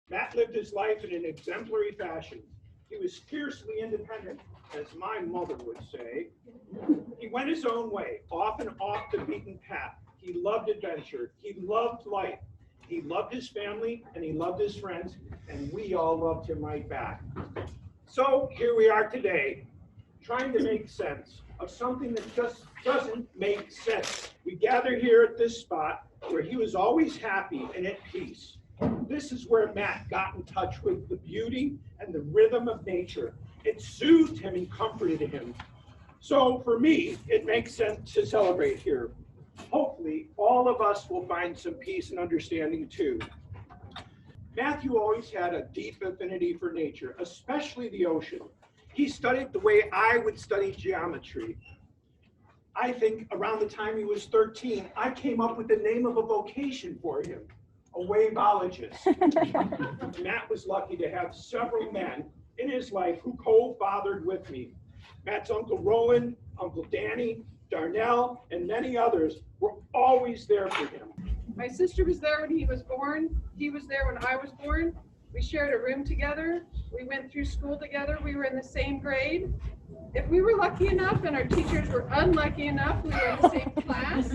Matt lived his life in an exemplary fashion. He was fiercely independent, as my mother would say. He went his own way, off and off the beaten path. He loved adventure. He loved life. He loved his family, and he loved his friends, and we all loved him right back. So here we are today, trying to make sense of something that just doesn't make sense. We gather here at this spot where he was always happy and at peace. This is where Matt got in touch with the beauty and the rhythm of nature. It soothed him and comforted him. So for me, it makes sense to celebrate here. Hopefully, all of us will find some peace and understanding too. Matthew always had a deep affinity for nature, especially the ocean. He studied the way I would study geometry. I think around the time he was 13, I came up with the name of a vocation for him, a waveologist. Matt was lucky to have several men in his life who co-fathered with me. Matt's Uncle Roland, Uncle Danny, Darnell, and many others were always there for him. My sister was there when he was born. He was there when I was born. We shared a room together. We went through school together. We were in the same grade. If we were lucky enough and our teachers were unlucky enough, we were in the same class.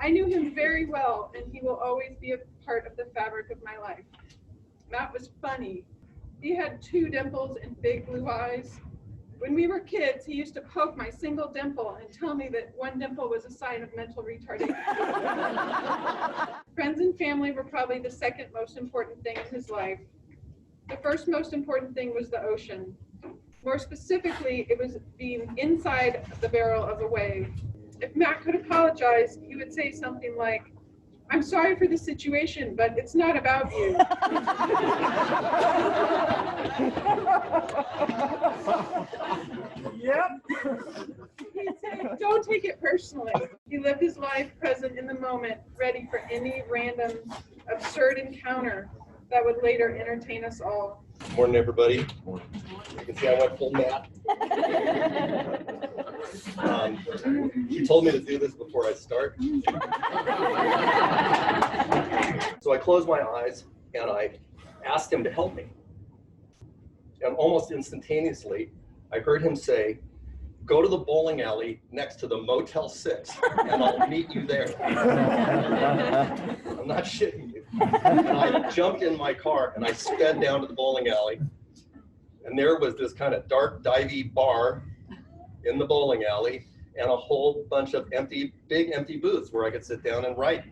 I knew him very well, and he will always be a part of the fabric of my life. Matt was funny. He had 2 dimples and big blue eyes. When we were kids, he used to poke my single dimple and tell me that one dimple was a sign of mental retardation. Friends and family were probably the second most important thing in his life. The first most important thing was the ocean. More specifically, it was being inside the barrel of a wave. If Matt could apologize, he would say something like, "I'm sorry for the situation, but it's not about you." Yep. He'd say, "Don't take it personally." He lived his life present in the moment, ready for any random, absurd encounter that would later entertain us all. Morning, everybody. Morning. You can see I went full Matt. He told me to do this before I start. So I closed my eyes and I asked him to help me. And almost instantaneously, I heard him say, "Go to the bowling alley next to the Motel 6 and I'll meet you there." I'm not shitting you. And I jumped in my car and I sped down to the bowling alley. And there was this kind of dark, divey bar in the bowling alley and a whole bunch of big empty booths where I could sit down and write.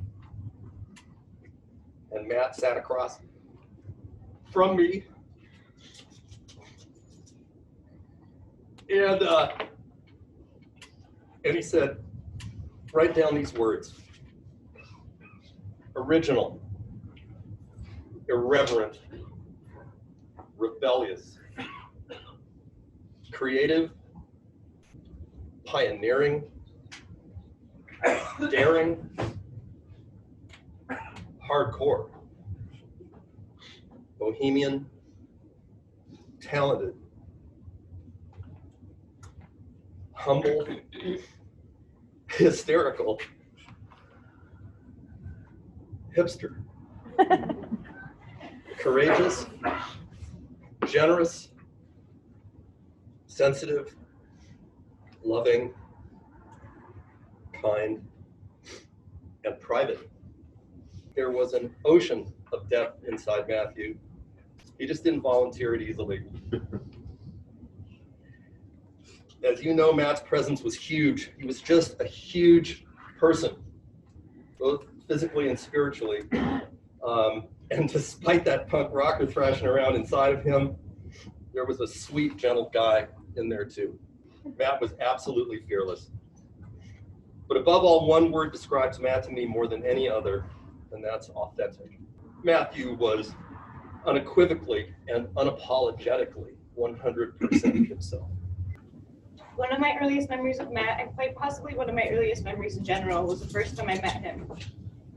And Matt sat across from me. And he said, "Write down these words: original, irreverent, rebellious, creative, pioneering, daring, hardcore, bohemian, talented, humble, hysterical, hipster, courageous, generous, sensitive, loving, kind, and private." There was an ocean of depth inside Matthew. He just didn't volunteer it easily. As you know, Matt's presence was huge. He was just a huge person, both physically and spiritually. And despite that punk rocker thrashing around inside of him, there was a sweet, gentle guy in there too. Matt was absolutely fearless. But above all, one word describes Matt to me more than any other, and that's authentic. Matthew was unequivocally and unapologetically 100% himself. One of my earliest memories of Matt, and quite possibly one of my earliest memories in general, was the first time I met him.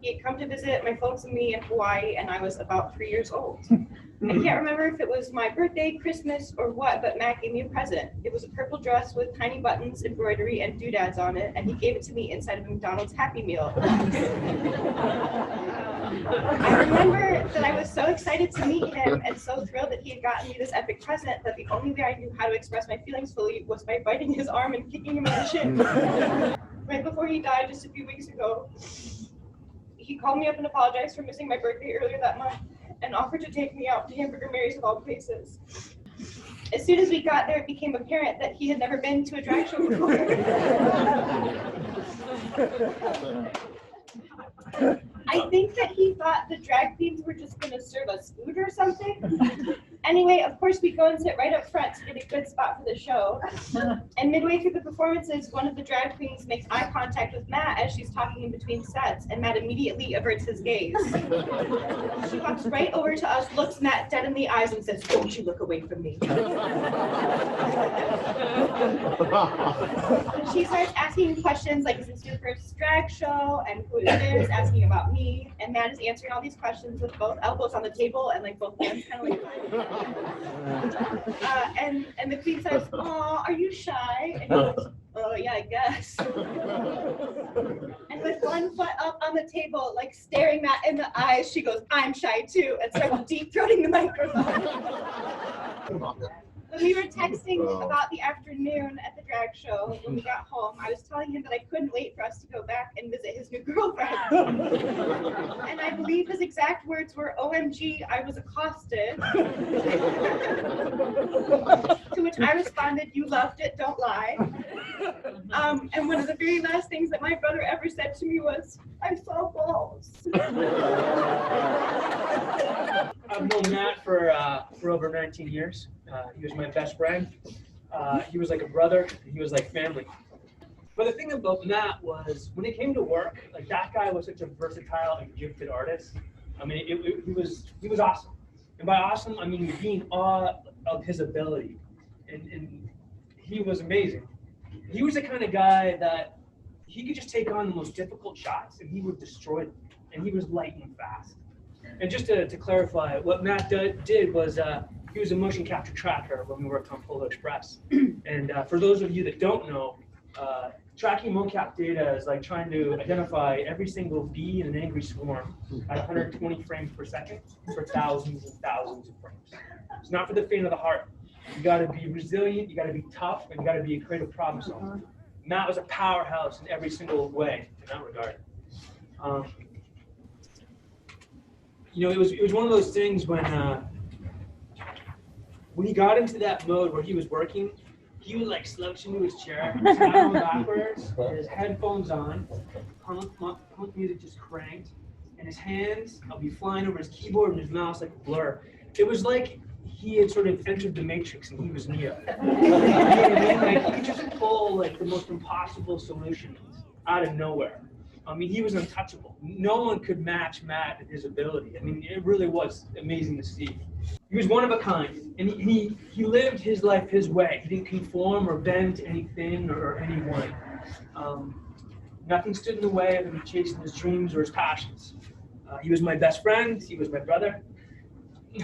He had come to visit my folks and me in Hawaii, and I was about 3 years old. I can't remember if it was my birthday, Christmas, or what, but Matt gave me a present. It was a purple dress with tiny buttons, embroidery, and doodads on it, and he gave it to me inside of a McDonald's Happy Meal. I remember that I was so excited to meet him and so thrilled that he had gotten me this epic present that the only way I knew how to express my feelings fully was by biting his arm and kicking him in the shin. Right before he died just a few weeks ago, he called me up and apologized for missing my birthday earlier that month and offered to take me out to Hamburger Mary's of all places. As soon as we got there, it became apparent that he had never been to a drag show before. I think that he thought the drag queens were just going to serve us food or something. Anyway, of course, we go and sit right up front to get a good spot for the show. And midway through the performances, one of the drag queens makes eye contact with Matt as she's talking in between sets, and Matt immediately averts his gaze. She walks right over to us, looks Matt dead in the eyes, and says, "Don't you look away from me." She starts asking questions like, is this your first drag show, and who it is, asking about me, and Matt is answering all these questions with both elbows on the table and like both hands kind of like and the queen says, "Oh, are you shy?" And he goes, "Oh yeah, I guess." And with one foot up on the table, like staring Matt in the eyes, she goes, "I'm shy too," and starts deep throating the microphone. When we were texting about the afternoon at the drag show, when we got home, I was telling him that I couldn't wait for us to go back and visit his new girlfriend. And I believe his exact words were, "OMG, I was accosted." To which I responded, "You loved it, don't lie." And one of the very last things that my brother ever said to me was, "I saw balls." I've known Matt for over 19 years. He was my best friend. He was like a brother. He was like family. But the thing about Matt was when it came to work, like that guy was such a versatile and gifted artist. I mean, he was awesome. And by awesome, I mean be in awe of his ability. And he was amazing. He was the kind of guy that he could just take on the most difficult shots and he would destroy them. And he was lightning fast. And just to clarify, what Matt did was he was a motion capture tracker when we worked on Polo Express. And for those of you that don't know, tracking mocap data is like trying to identify every single bee in an angry swarm at 120 frames per second for thousands and thousands of frames. It's not for the faint of the heart. You got to be resilient, you got to be tough, and you got to be a creative problem solver. Matt was a powerhouse in every single way in that regard. You know, it was one of those things when he got into that mode where he was working, he would like slouch into his chair, sat on backwards, his headphones on, punk music just cranked, and his hands would be flying over his keyboard and his mouse like a blur. It was like he had sort of entered the Matrix and he was Neo. You know what I mean? Like he could just pull like the most impossible solutions out of nowhere. I mean, he was untouchable. No one could match Matt and his ability. I mean, it really was amazing to see. He was one of a kind, and he lived his life his way. He didn't conform or bend to anything or anyone. Nothing stood in the way of him chasing his dreams or his passions. He was my best friend. He was my brother. This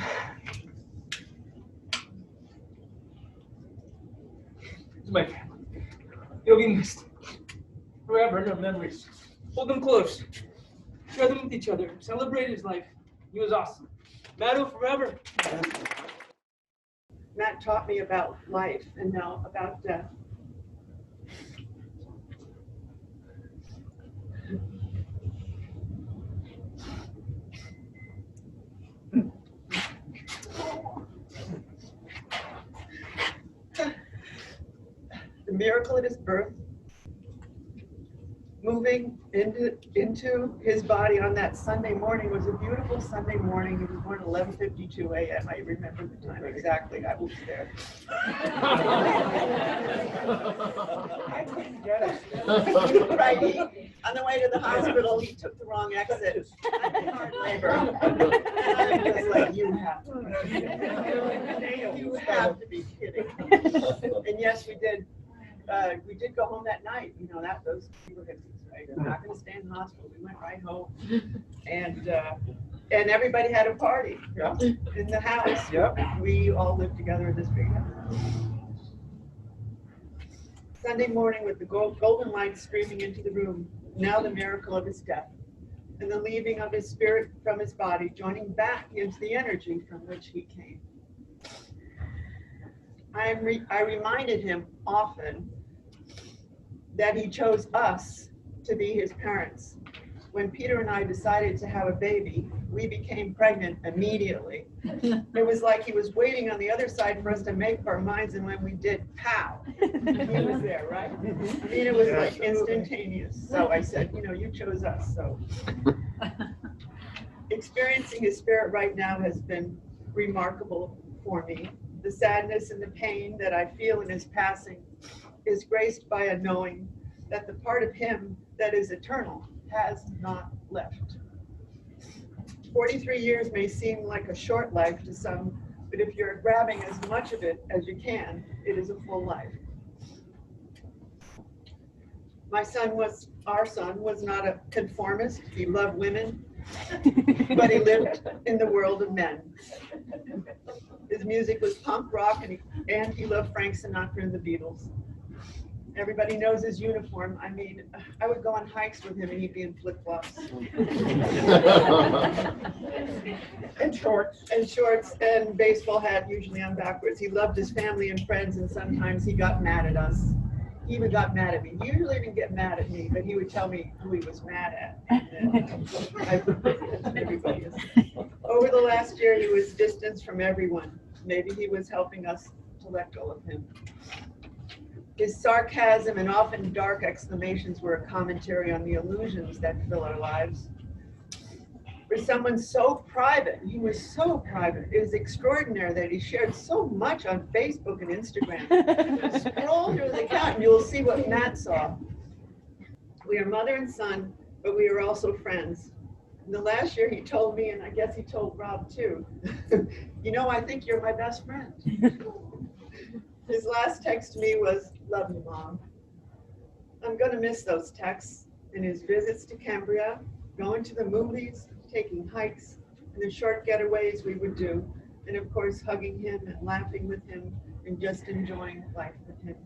is my family. He'll be missed forever in our memories. Hold them close. Share them with each other. Celebrate his life. He was awesome. Matto forever. Matt taught me about life and now about death. The miracle at his birth, moving into his body on that Sunday morning was a beautiful Sunday morning. He was born at 11:52 a.m. I remember the time exactly. I was there. I couldn't get it. Right. On the way to the hospital, he took the wrong exit. Hard labor. And I was like, you have to be kidding. And yes, we did. We did go home that night. You know that those people get these, away. We're not gonna stay in the hospital. We went right home. And everybody had a party Yeah. in the house. Yep. We all lived together in this big house. Sunday morning with the golden light streaming into the room, now the miracle of his death, and the leaving of his spirit from his body, joining back into the energy from which he came. I reminded him often that he chose us to be his parents. When Peter and I decided to have a baby, we became pregnant immediately. It was like he was waiting on the other side for us to make up our minds, and when we did, pow, he was there, right? I mean, it was like instantaneous. So I said, you know, you chose us, so. Experiencing his spirit right now has been remarkable for me. The sadness and the pain that I feel in his passing is graced by a knowing that the part of him that is eternal has not left. 43 years may seem like a short life to some, but if you're grabbing as much of it as you can, it is a full life. Our son was not a conformist. He loved women, but he lived in the world of men. His music was punk rock, and he loved Frank Sinatra and the Beatles. Everybody knows his uniform. I mean, I would go on hikes with him and he'd be in flip-flops. And shorts. And shorts and baseball hat, usually on backwards. He loved his family and friends, and sometimes he got mad at us. He even got mad at me. He usually didn't get mad at me, but he would tell me who he was mad at. Everybody is. Over the last year, he was distanced from everyone. Maybe he was helping us to let go of him. His sarcasm and often dark exclamations were a commentary on the illusions that fill our lives. For someone so private, he was so private, it is extraordinary that he shared so much on Facebook and Instagram. Scroll through the account and you'll see what Matt saw. We are mother and son, but we are also friends. In the last year, he told me, and I guess he told Rob too, you know, I think you're my best friend. His last text to me was, love you, Mom. I'm going to miss those texts and his visits to Cambria, going to the movies, taking hikes, and the short getaways we would do, and of course, hugging him and laughing with him and just enjoying life with him.